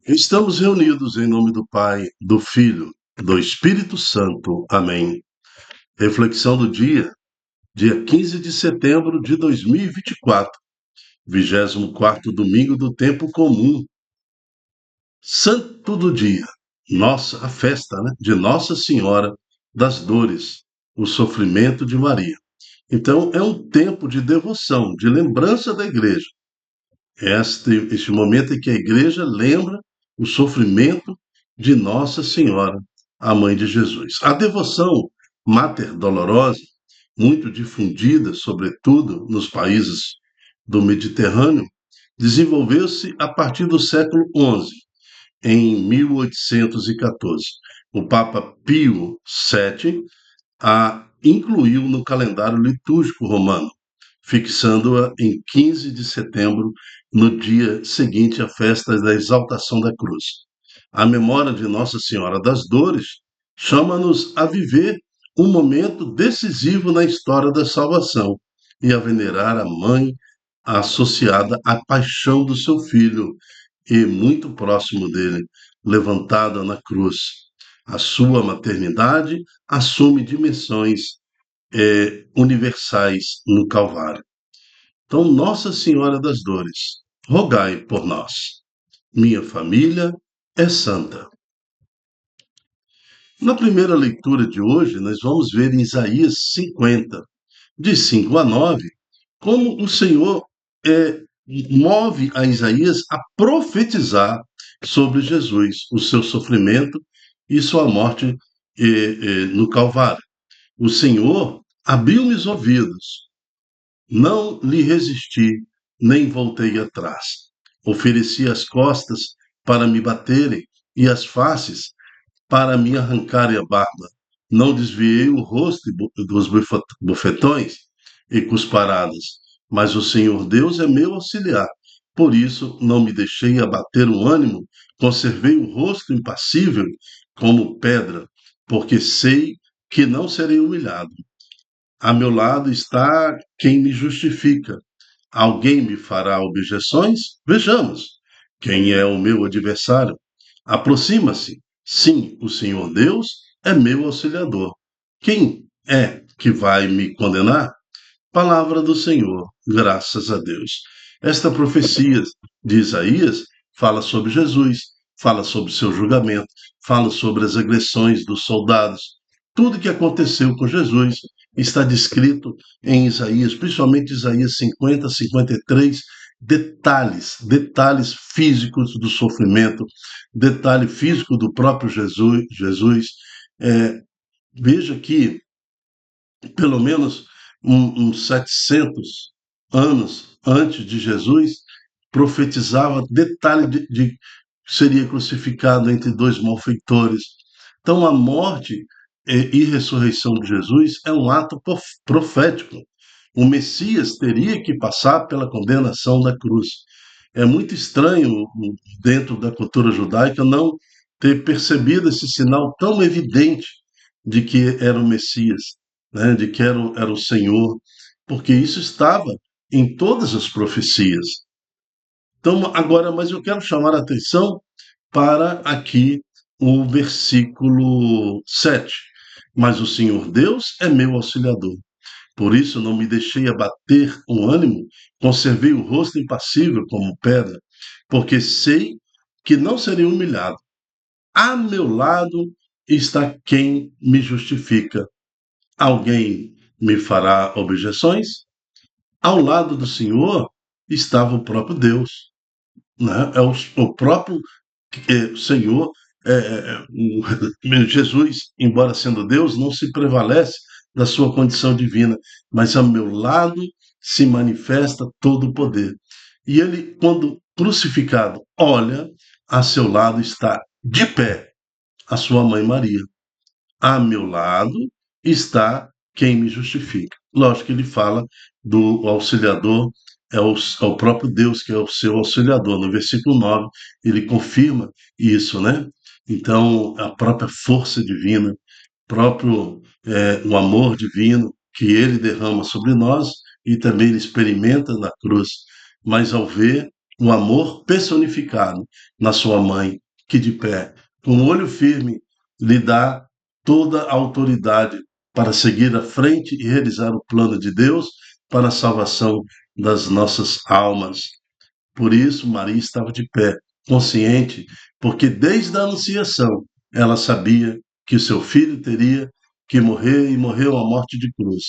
Estamos reunidos em nome do Pai, do Filho, do Espírito Santo. Amém. Reflexão do dia 15 de setembro de 2024, 24º domingo do tempo comum. Santo do dia, a festa, né, de Nossa Senhora das Dores, o sofrimento de Maria. Então, é um tempo de devoção, de lembrança da igreja. Este momento em que a igreja lembra o sofrimento de Nossa Senhora, a mãe de Jesus. A devoção Mater Dolorosa, muito difundida, sobretudo nos países do Mediterrâneo, desenvolveu-se a partir do século XI, em 1814. O Papa Pio VII a incluiu no calendário litúrgico romano, fixando-a em 15 de setembro, no dia seguinte à festa da Exaltação da Cruz. A memória de Nossa Senhora das Dores chama-nos a viver um momento decisivo na história da salvação e a venerar a mãe associada à paixão do seu filho e muito próximo dele, levantada na cruz. A sua maternidade assume dimensões universais no Calvário. Então, Nossa Senhora das Dores, rogai por nós. Minha família é santa. Na primeira leitura de hoje, nós vamos ver em Isaías 50, de 5 a 9, como o Senhor move a Isaías a profetizar sobre Jesus, o seu sofrimento e sua morte no Calvário. O Senhor abriu-me os ouvidos, não lhe resisti, nem voltei atrás. Ofereci as costas para me baterem e as faces para me arrancarem a barba. Não desviei o rosto dos bufetões e cusparadas, mas o Senhor Deus é meu auxiliar. Por isso não me deixei abater o ânimo, conservei o rosto impassível como pedra, porque sei que não serei humilhado. A meu lado está quem me justifica. Alguém me fará objeções? Vejamos. Quem é o meu adversário? Aproxima-se. Sim, o Senhor Deus é meu auxiliador. Quem é que vai me condenar? Palavra do Senhor, graças a Deus. Esta profecia de Isaías fala sobre Jesus, fala sobre seu julgamento, fala sobre as agressões dos soldados. Tudo que aconteceu com Jesus está descrito em Isaías, principalmente Isaías 50, 53, detalhes físicos do sofrimento, detalhe físico do próprio Jesus. Veja que pelo menos uns 700 anos antes de Jesus, profetizava detalhe de que seria crucificado entre dois malfeitores. Então, a morte e ressurreição de Jesus é um ato profético. O Messias teria que passar pela condenação da cruz. É muito estranho, dentro da cultura judaica, não ter percebido esse sinal tão evidente de que era o Messias, né, de que era o Senhor, porque isso estava em todas as profecias. Então, agora, mas eu quero chamar a atenção para aqui o versículo 7. Mas o Senhor Deus é meu auxiliador. Por isso não me deixei abater o ânimo, conservei o rosto impassível como pedra, porque sei que não serei humilhado. A meu lado está quem me justifica. Alguém me fará objeções? Ao lado do Senhor estava o próprio Deus, né? O próprio Senhor, Jesus, embora sendo Deus, não se prevalece da sua condição divina, mas ao meu lado se manifesta todo o poder. E ele, quando crucificado, olha, a seu lado está de pé a sua mãe Maria. A meu lado está quem me justifica. Lógico que ele fala do auxiliador, é o próprio Deus que é o seu auxiliador. No versículo 9, ele confirma isso, né? Então, a própria força divina, próprio o amor divino que ele derrama sobre nós e também ele experimenta na cruz. Mas ao ver o amor personificado na sua mãe, que de pé, com o olho firme, lhe dá toda a autoridade para seguir à frente e realizar o plano de Deus para a salvação das nossas almas. Por isso, Maria estava de pé, consciente, porque desde a anunciação ela sabia que o seu filho teria que morrer e morreu a morte de cruz.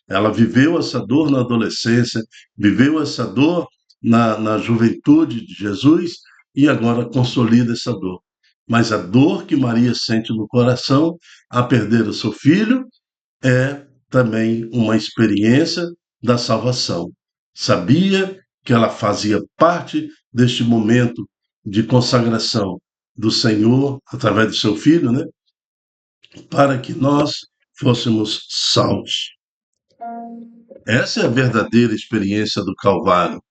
Ela viveu essa dor na adolescência, viveu essa dor na juventude de Jesus e agora consolida essa dor. Mas a dor que Maria sente no coração a perder o seu filho é também uma experiência da salvação. Sabia que ela fazia parte deste momento de consagração do Senhor através do seu filho, né, para que nós fôssemos salvos. Essa é a verdadeira experiência do Calvário.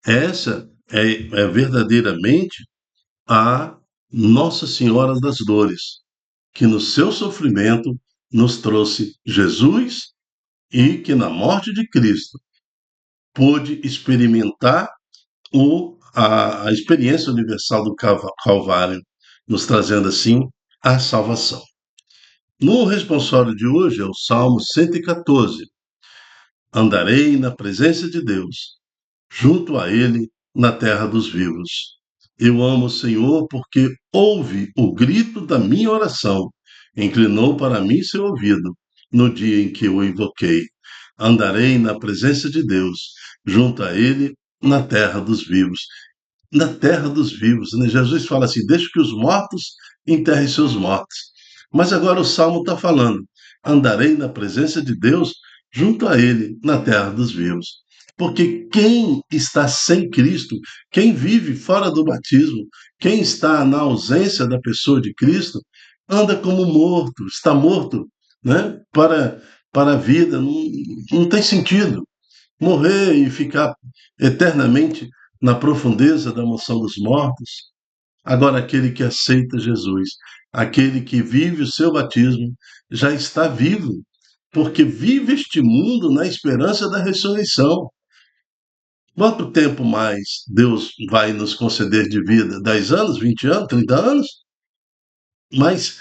Essa é verdadeiramente a Nossa Senhora das Dores, que no seu sofrimento nos trouxe Jesus e que na morte de Cristo pôde experimentar a experiência universal do Calvário, nos trazendo assim a salvação. No responsório de hoje é o Salmo 114. Andarei na presença de Deus, junto a Ele na terra dos vivos. Eu amo o Senhor porque ouve o grito da minha oração, inclinou para mim seu ouvido no dia em que o invoquei. Andarei na presença de Deus, junto a Ele na terra dos vivos. Na terra dos vivos, né? Jesus fala assim: deixa que os mortos enterrem seus mortos. Mas agora o Salmo está falando: andarei na presença de Deus, junto a Ele na terra dos vivos. Porque quem está sem Cristo, quem vive fora do batismo, quem está na ausência da pessoa de Cristo, anda como morto, está morto, né? Para a vida, não tem sentido. Morrer e ficar eternamente na profundeza da moção dos mortos. Agora, aquele que aceita Jesus, aquele que vive o seu batismo, já está vivo, porque vive este mundo na esperança da ressurreição. Quanto tempo mais Deus vai nos conceder de vida? 10 anos, 20 anos, 30 anos? Mas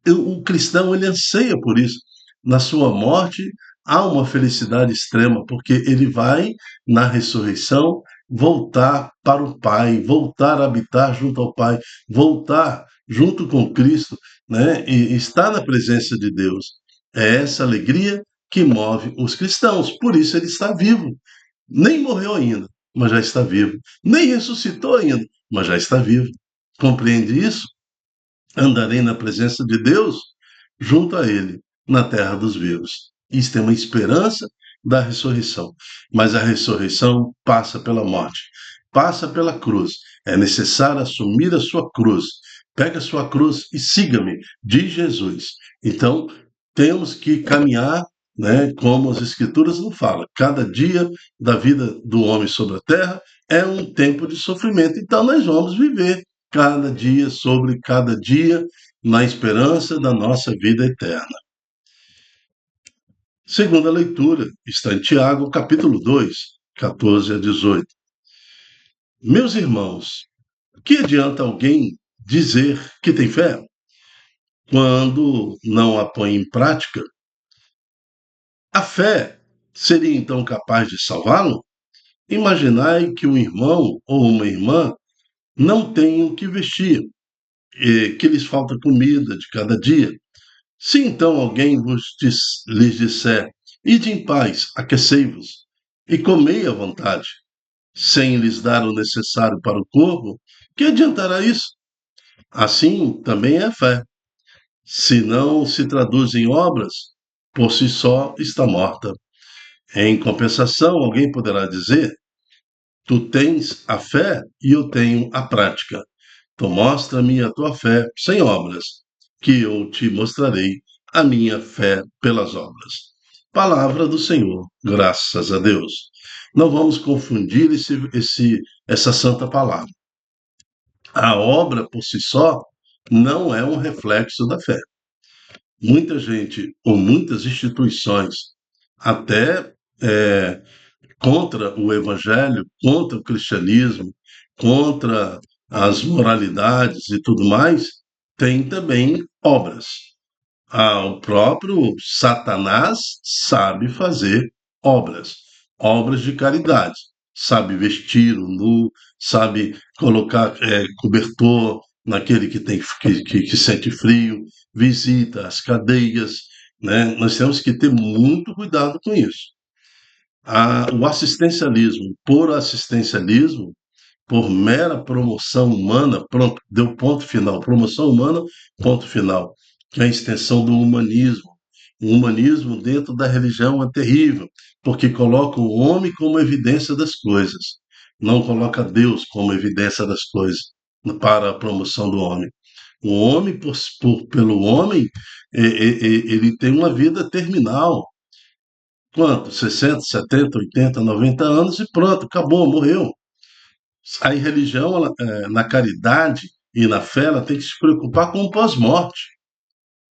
o cristão ele anseia por isso. Na sua morte há uma felicidade extrema, porque ele vai, na ressurreição, voltar para o Pai, voltar a habitar junto ao Pai, voltar junto com Cristo, né? E estar na presença de Deus. É essa alegria que move os cristãos. Por isso ele está vivo. Nem morreu ainda, mas já está vivo. Nem ressuscitou ainda, mas já está vivo. Compreende isso? Andarei na presença de Deus junto a Ele, na terra dos vivos. Isto é uma esperança da ressurreição. Mas a ressurreição passa pela morte, passa pela cruz. É necessário assumir a sua cruz. Pega a sua cruz e siga-me, diz Jesus. Então, temos que caminhar, né, como as Escrituras nos falam. Cada dia da vida do homem sobre a terra é um tempo de sofrimento. Então, nós vamos viver cada dia sobre cada dia, na esperança da nossa vida eterna. Segunda leitura está em Tiago, capítulo 2, 14 a 18. Meus irmãos, que adianta alguém dizer que tem fé quando não a põe em prática? A fé seria então capaz de salvá-lo? Imaginai que um irmão ou uma irmã não tenham o que vestir, que lhes falta comida de cada dia. Se então alguém lhes disser, ide em paz, aquecei-vos, e comei à vontade, sem lhes dar o necessário para o corpo, que adiantará isso? Assim também é a fé. Se não se traduz em obras, por si só está morta. Em compensação, alguém poderá dizer, tu tens a fé e eu tenho a prática. Então mostra-me a tua fé sem obras, que eu te mostrarei a minha fé pelas obras. Palavra do Senhor, graças a Deus. Não vamos confundir essa santa palavra. A obra por si só não é um reflexo da fé. Muita gente ou muitas instituições, até contra o evangelho, contra o cristianismo, contra as moralidades e tudo mais, tem também obras. O próprio Satanás sabe fazer obras, obras de caridade. Sabe vestir o nu, sabe colocar cobertor naquele que, que sente frio, visita as cadeias, né? Nós temos que ter muito cuidado com isso. O assistencialismo, por assistencialismo, por mera promoção humana, pronto, deu ponto final. Promoção humana, ponto final. Que é a extensão do humanismo. O humanismo dentro da religião é terrível, porque coloca o homem como evidência das coisas, não coloca Deus como evidência das coisas para a promoção do homem. O homem, pelo homem, ele tem uma vida terminal. Quanto? 60, 70, 80, 90 anos e pronto, acabou, morreu. A religião, na caridade e na fé, ela tem que se preocupar com o pós-morte,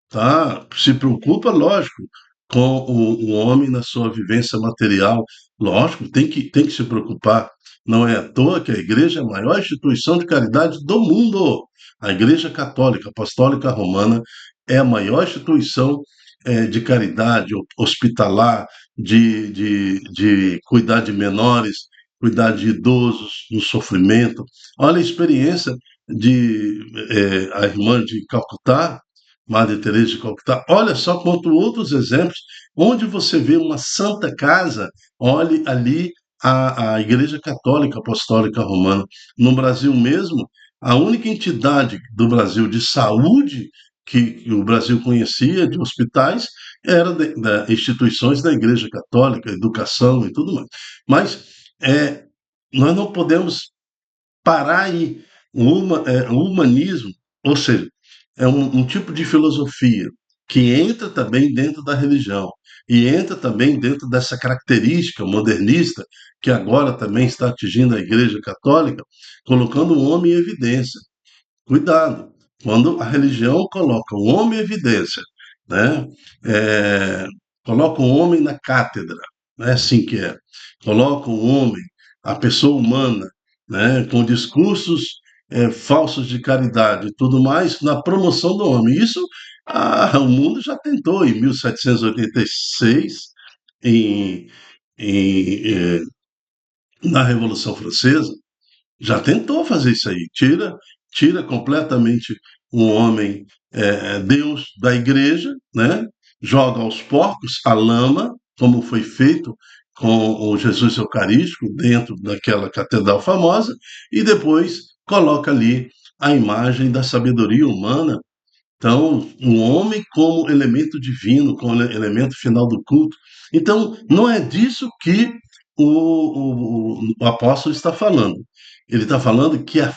tá? Se preocupa, lógico, com o homem na sua vivência material, lógico, tem que se preocupar. Não é à toa que a igreja é a maior instituição de caridade do mundo. A Igreja Católica Apostólica Romana é a maior instituição de caridade hospitalar, de cuidar de menores, cuidar de idosos no sofrimento. Olha a experiência de a irmã de Calcutá, Madre Teresa de Calcutá. Olha só quanto outros exemplos, onde você vê uma santa casa, olhe ali a Igreja Católica Apostólica Romana. No Brasil mesmo, a única entidade do Brasil de saúde que o Brasil conhecia, de hospitais, era de instituições da Igreja Católica, educação e tudo mais. Mas nós não podemos parar aí. O humanismo, ou seja, é um tipo de filosofia que entra também dentro da religião e entra também dentro dessa característica modernista que agora também está atingindo a Igreja Católica, colocando o homem em evidência. Cuidado, quando a religião coloca o homem em evidência, né? É, coloca o homem na cátedra, não é assim que é. Coloca o homem, a pessoa humana, né? Com discursos falsos de caridade e tudo mais, na promoção do homem. Isso o mundo já tentou em 1786, em, em, eh, na Revolução Francesa, já tentou fazer isso aí. Tira completamente um homem Deus da igreja, né? Joga aos porcos a lama, como foi feito com o Jesus Eucarístico dentro daquela catedral famosa, e depois coloca ali a imagem da sabedoria humana. Então, o homem como elemento divino, como elemento final do culto. Então, não é disso que o apóstolo está falando. Ele está falando que a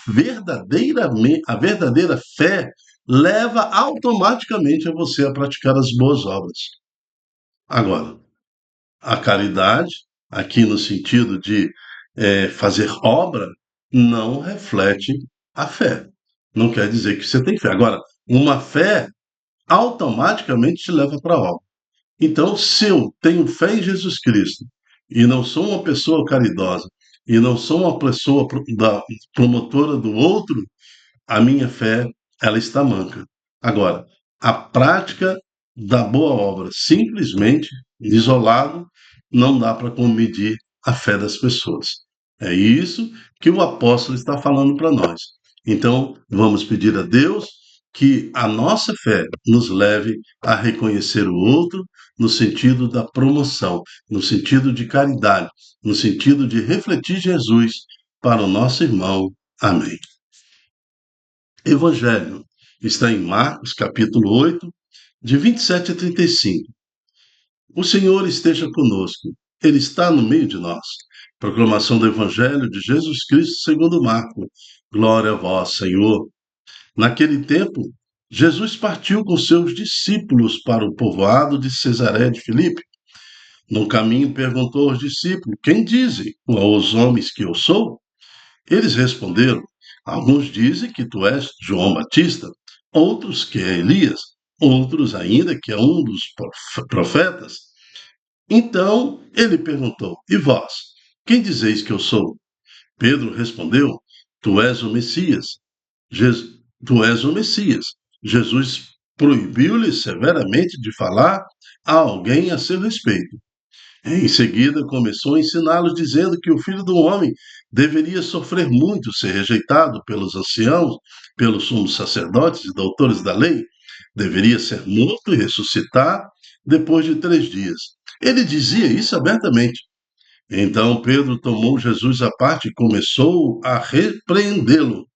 verdadeira fé leva automaticamente a você a praticar as boas obras. Agora, a caridade, aqui no sentido de fazer obra, não reflete a fé. Não quer dizer que você tem fé. Agora, uma fé automaticamente te leva para a obra. Então, se eu tenho fé em Jesus Cristo e não sou uma pessoa caridosa e não sou uma pessoa promotora do outro, a minha fé ela está manca. Agora, a prática da boa obra, simplesmente isolado, não dá para medir a fé das pessoas. É isso que o apóstolo está falando para nós. Então, vamos pedir a Deus que a nossa fé nos leve a reconhecer o outro no sentido da promoção, no sentido de caridade, no sentido de refletir Jesus para o nosso irmão. Amém. Evangelho está em Marcos, capítulo 8, de 27 a 35. O Senhor esteja conosco, Ele está no meio de nós. Proclamação do Evangelho de Jesus Cristo segundo Marcos. Glória a vós, Senhor. Naquele tempo, Jesus partiu com seus discípulos para o povoado de Cesaré de Filipe. No caminho perguntou aos discípulos: Quem dizem aos homens que eu sou? Eles responderam: Alguns dizem que tu és João Batista, outros que é Elias, outros ainda que é um dos profetas. Então ele perguntou: E vós, quem dizeis que eu sou? Pedro respondeu: tu és o Messias. Tu és o Messias. Jesus proibiu-lhe severamente de falar a alguém a seu respeito. Em seguida, começou a ensiná-los, dizendo que o Filho do Homem deveria sofrer muito, ser rejeitado pelos anciãos, pelos sumos sacerdotes e doutores da lei, deveria ser morto e ressuscitar depois de 3 dias. Ele dizia isso abertamente. Então Pedro tomou Jesus à parte e começou a repreendê-lo.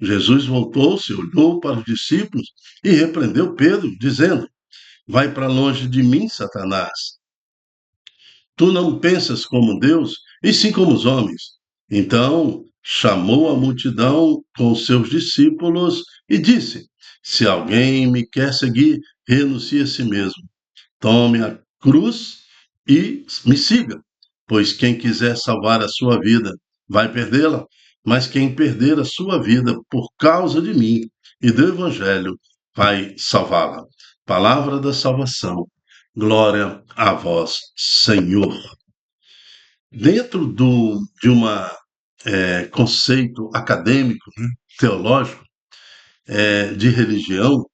Jesus voltou-se, olhou para os discípulos e repreendeu Pedro, dizendo: Vai para longe de mim, Satanás. Tu não pensas como Deus, e sim como os homens. Então chamou a multidão com seus discípulos e disse: Se alguém me quer seguir, renuncie a si mesmo. Tome a cruz e me siga. Pois quem quiser salvar a sua vida vai perdê-la, mas quem perder a sua vida por causa de mim e do Evangelho vai salvá-la. Palavra da salvação. Glória a vós, Senhor. Dentro de um conceito acadêmico, né, teológico, de religião,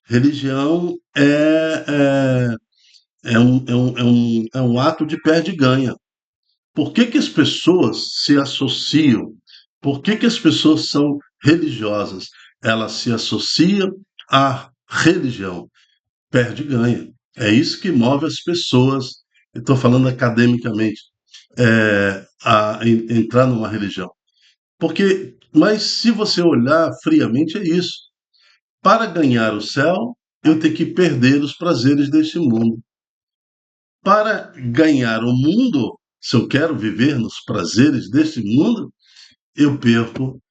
religião é um ato de perde-ganha. Por que que as pessoas se associam? Por que que as pessoas são religiosas? Elas se associam à religião. Perde-ganha. É isso que move as pessoas, estou falando academicamente, entrar numa religião. Mas se você olhar friamente, é isso. Para ganhar o céu, eu tenho que perder os prazeres deste mundo. Para ganhar o mundo, se eu quero viver nos prazeres deste mundo, eu perco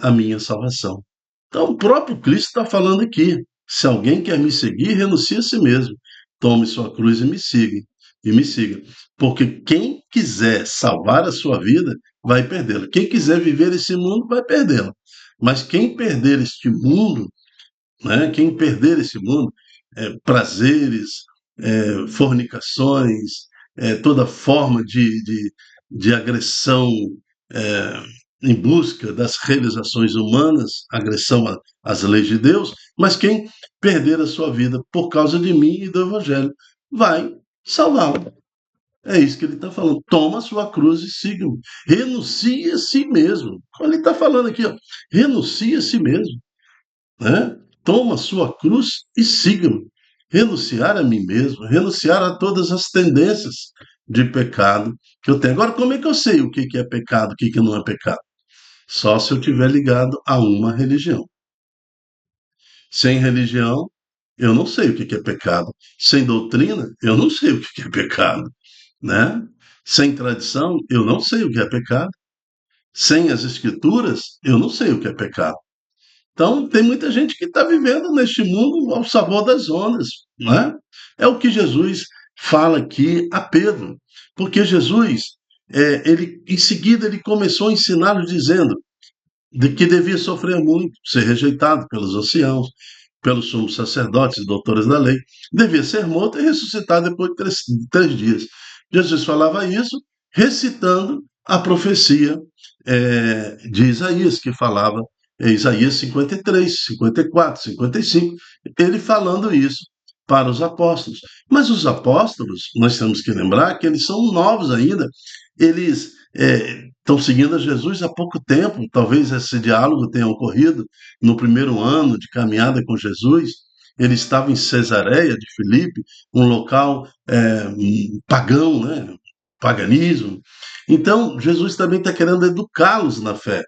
a minha salvação. Então, o próprio Cristo está falando aqui. Se alguém quer me seguir, renuncie a si mesmo. Tome sua cruz e me siga. E me siga. Porque quem quiser salvar a sua vida, vai perdê-la. Quem quiser viver esse mundo, vai perdê-la. Mas quem perder este mundo, né? Quem perder esse mundo, prazeres, fornicações, toda forma de agressão é, em busca das realizações humanas, agressão às leis de Deus, mas quem perder a sua vida por causa de mim e do Evangelho vai salvá-lo. É isso que ele está falando. Toma a sua cruz e siga-me. Renuncie a si mesmo. Ele está falando aqui, ó, renuncie a si mesmo, né? Toma a sua cruz e siga-me. Renunciar a mim mesmo, renunciar a todas as tendências de pecado que eu tenho. Agora, como é que eu sei o que é pecado, o que não é pecado? Só se eu estiver ligado a uma religião. Sem religião, eu não sei o que é pecado. Sem doutrina, eu não sei o que é pecado, né? Sem tradição, eu não sei o que é pecado. Sem as escrituras, eu não sei o que é pecado. Então, tem muita gente que está vivendo neste mundo ao sabor das ondas, não é? É o que Jesus fala aqui a Pedro, porque Jesus, em seguida, ele começou a ensiná-los dizendo de que devia sofrer muito, ser rejeitado pelos anciãos, pelos sumos sacerdotes e doutores da lei, devia ser morto e ressuscitar depois de 3 dias. Jesus falava isso recitando a profecia de Isaías, que falava Isaías 53, 54, 55, ele falando isso para os apóstolos. Mas os apóstolos, nós temos que lembrar que eles são novos ainda, eles estão seguindo a Jesus há pouco tempo, talvez esse diálogo tenha ocorrido no primeiro ano de caminhada com Jesus. Ele estava em Cesareia de Filipe, um local pagão, né? Paganismo. Então, Jesus também está querendo educá-los na fé.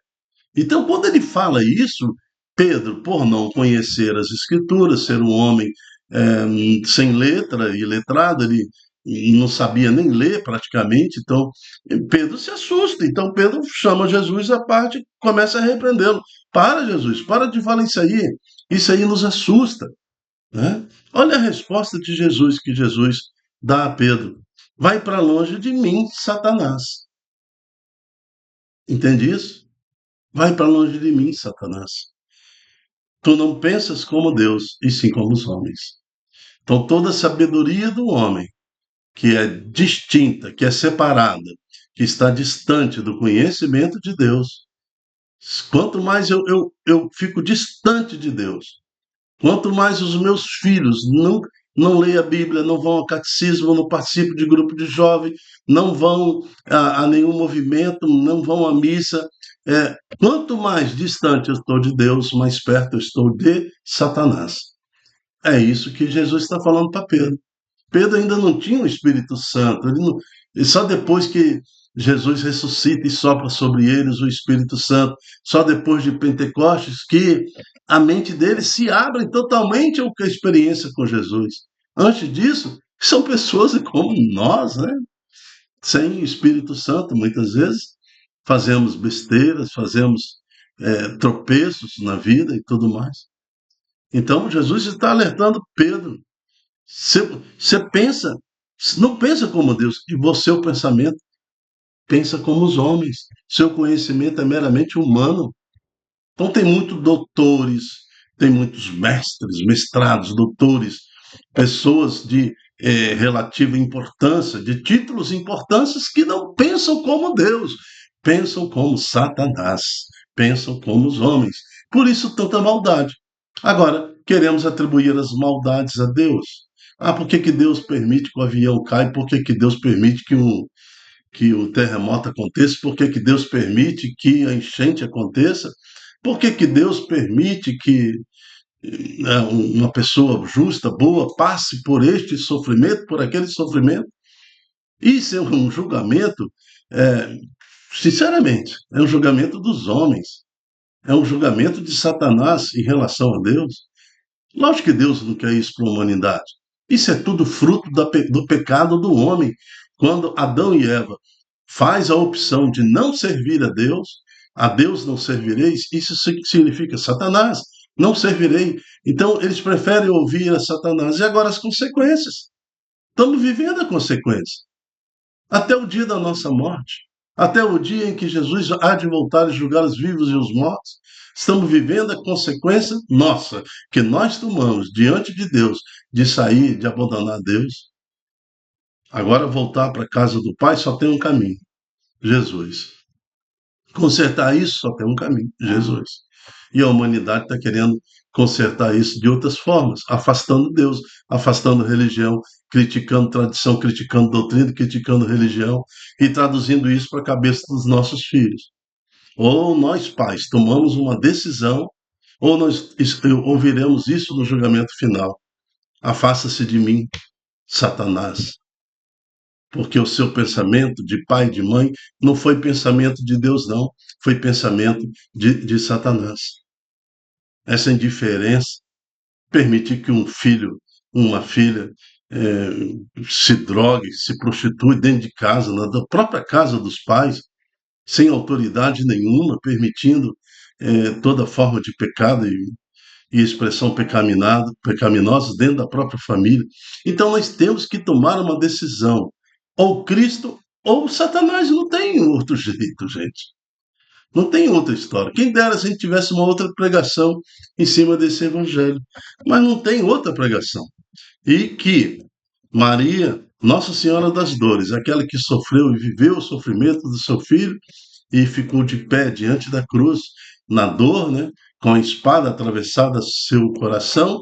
Então, quando ele fala isso, Pedro, por não conhecer as Escrituras, ser um homem sem letra e letrado, ele não sabia nem ler praticamente, então Pedro se assusta. Então, Pedro chama Jesus à parte e começa a repreendê-lo. Para, Jesus, para de falar isso aí nos assusta, né? Olha a resposta de Jesus que Jesus dá a Pedro: vai para longe de mim, Satanás. Entende isso? Vai para longe de mim, Satanás. Tu não pensas como Deus, e sim como os homens. Então, toda a sabedoria do homem, que é distinta, que é separada, que está distante do conhecimento de Deus, Quanto mais eu fico distante de Deus, quanto mais os meus filhos não leem a Bíblia, não vão ao catecismo, não participam de grupo de jovem, não vão a nenhum movimento, não vão à missa. Quanto mais distante eu estou de Deus, mais perto eu estou de Satanás. É isso que Jesus está falando para Pedro. Pedro ainda não tinha o Espírito Santo. E só depois que Jesus ressuscita e sopra sobre eles o Espírito Santo, só depois de Pentecostes que a mente deles se abre totalmente à experiência com Jesus. Antes disso, são pessoas como nós, né? Sem Espírito Santo, muitas vezes fazemos besteiras, fazemos tropeços na vida e tudo mais. Então, Jesus está alertando Pedro. Você pensa, não pensa como Deus, e você, o pensamento, pensa como os homens. Seu conhecimento é meramente humano. Então, tem muitos doutores, tem muitos mestres, mestrados, doutores, pessoas de relativa importância, de títulos e importâncias que não pensam como Deus, pensam como Satanás, pensam como os homens. Por isso, tanta maldade. Agora, queremos atribuir as maldades a Deus. Ah, por que, que Deus permite que o avião caia? Por que, que Deus permite que o terremoto aconteça? Por que, que Deus permite que a enchente aconteça? Por que, que Deus permite que uma pessoa justa, boa, passe por este sofrimento, por aquele sofrimento? Isso é um julgamento, é, sinceramente, é um julgamento dos homens, é um julgamento de Satanás em relação a Deus. Lógico que Deus não quer isso para a humanidade. Isso é tudo fruto do pecado do homem. Quando Adão e Eva faz a opção de não servir a Deus não servireis, isso significa Satanás, não servirei. Então eles preferem ouvir a Satanás. E agora as consequências. Estamos vivendo a consequência. Até o dia da nossa morte. Até o dia em que Jesus há de voltar e julgar os vivos e os mortos. Estamos vivendo a consequência nossa, que nós tomamos diante de Deus, de sair, de abandonar Deus. Agora voltar para a casa do Pai só tem um caminho: Jesus. Consertar isso só tem um caminho: Jesus. E a humanidade está querendo consertar isso de outras formas, afastando Deus, afastando religião, criticando tradição, criticando doutrina, criticando religião e traduzindo isso para a cabeça dos nossos filhos. Ou nós, pais, tomamos uma decisão, ou nós ouviremos isso no julgamento final: afasta-se de mim, Satanás. Porque o seu pensamento de pai e de mãe não foi pensamento de Deus, não. Foi pensamento de Satanás. Essa indiferença permitir que um filho, uma filha, se drogue, se prostitui dentro de casa, na própria casa dos pais, sem autoridade nenhuma, permitindo toda forma de pecado e expressão pecaminosa dentro da própria família. Então nós temos que tomar uma decisão: ou Cristo ou Satanás. Não tem outro jeito, gente. Não tem outra história. Quem dera se a gente tivesse uma outra pregação em cima desse evangelho. Mas não tem outra pregação. E que Maria, Nossa Senhora das Dores, aquela que sofreu e viveu o sofrimento do seu filho e ficou de pé diante da cruz, na dor, né, com a espada atravessada seu coração,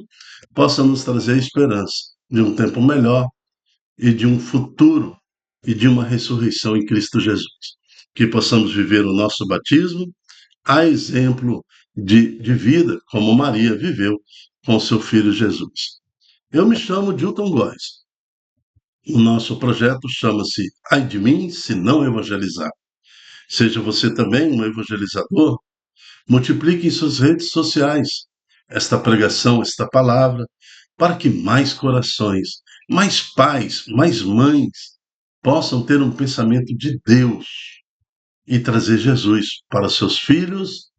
possa nos trazer a esperança de um tempo melhor e de um futuro e de uma ressurreição em Cristo Jesus. Que possamos viver o nosso batismo a exemplo de vida, como Maria viveu com seu filho Jesus. Eu me chamo Dilton Góes. O nosso projeto chama-se Ai de mim se não evangelizar. Seja você também um evangelizador, multiplique em suas redes sociais esta pregação, esta palavra, para que mais corações, mais pais, mais mães possam ter um pensamento de Deus e trazer Jesus para seus filhos.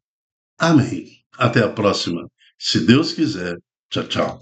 Amém. Até a próxima. Se Deus quiser. Tchau, tchau.